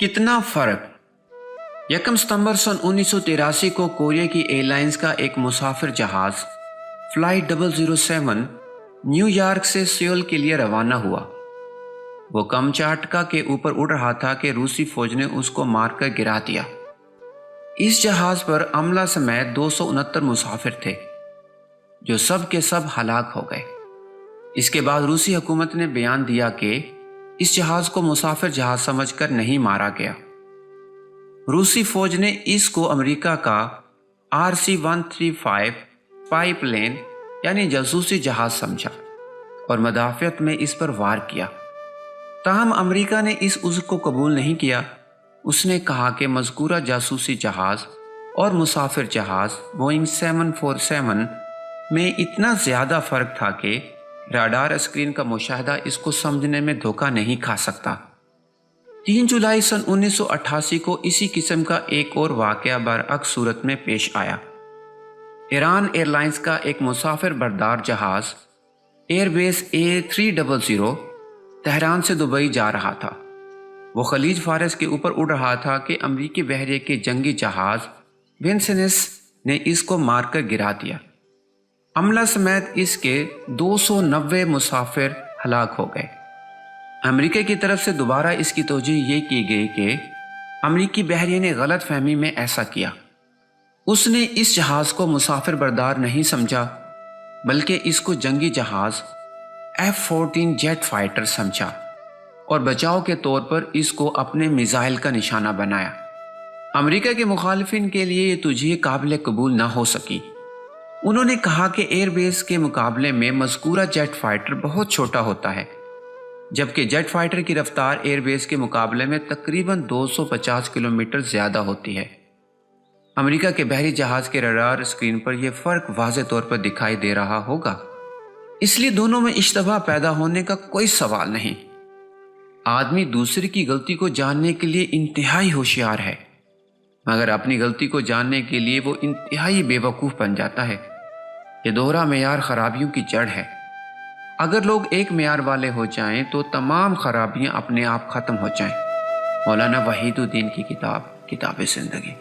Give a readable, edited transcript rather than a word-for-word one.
کتنا فرق! یکم ستمبر سن 1983 کو کوریا کی ایئر لائنز کا ایک مسافر جہاز فلائٹ 007 نیو یارک سے سیول کے لیے روانہ ہوا۔ وہ کمچاٹکا کے اوپر اڑ رہا تھا کہ روسی فوج نے اس کو مار کر گرا دیا۔ اس جہاز پر عملہ سمیت 269 مسافر تھے جو سب کے سب ہلاک ہو گئے۔ اس کے بعد روسی حکومت نے بیان دیا کہ اس جہاز کو مسافر جہاز سمجھ کر نہیں مارا گیا۔ روسی فوج نے اس کو امریکہ کا RC-135 اسپائی پلین یعنی جاسوسی جہاز سمجھا اور مدافعت میں اس پر وار کیا۔ تاہم امریکہ نے اس عذر کو قبول نہیں کیا۔ اس نے کہا کہ مذکورہ جاسوسی جہاز اور مسافر جہاز بوئنگ 747 میں اتنا زیادہ فرق تھا کہ راڈار اسکرین کا مشاہدہ اس کو سمجھنے میں دھوکہ نہیں کھا سکتا۔ 3 جولائی سن 1988 کو اسی قسم کا ایک اور واقعہ برعکس صورت میں پیش آیا۔ ایران ایئر لائنز کا ایک مسافر بردار جہاز ایئر بیس A300 تہران سے دبئی جا رہا تھا۔ وہ خلیج فارس کے اوپر اڑ رہا تھا کہ امریکی بحریے کے جنگی جہاز وینسنس نے اس کو مار کر گرا دیا۔ عملہ سمیت اس کے 290 مسافر ہلاک ہو گئے۔ امریکہ کی طرف سے دوبارہ اس کی توجیہ یہ کی گئی کہ امریکی بحریے نے غلط فہمی میں ایسا کیا۔ اس نے اس جہاز کو مسافر بردار نہیں سمجھا بلکہ اس کو جنگی جہاز F-14 جیٹ فائٹر سمجھا اور بچاؤ کے طور پر اس کو اپنے میزائل کا نشانہ بنایا۔ امریکہ کے مخالفین کے لیے یہ توجیہ قابل قبول نہ ہو سکی۔ انہوں نے کہا کہ ایئر بیس کے مقابلے میں مذکورہ جیٹ فائٹر بہت چھوٹا ہوتا ہے، جبکہ جیٹ فائٹر کی رفتار ایئر بیس کے مقابلے میں تقریباً 250 کلومیٹر زیادہ ہوتی ہے۔ امریکہ کے بحری جہاز کے رڈار اسکرین پر یہ فرق واضح طور پر دکھائی دے رہا ہوگا، اس لیے دونوں میں اشتباہ پیدا ہونے کا کوئی سوال نہیں۔ آدمی دوسرے کی غلطی کو جاننے کے لیے انتہائی ہوشیار ہے، مگر اپنی غلطی کو جاننے کے لیے وہ انتہائی بے وقوف بن جاتا ہے۔ یہ دوہرا معیار خرابیوں کی جڑ ہے۔ اگر لوگ ایک معیار والے ہو جائیں تو تمام خرابیاں اپنے آپ ختم ہو جائیں۔ مولانا وحید الدین کی کتاب زندگی۔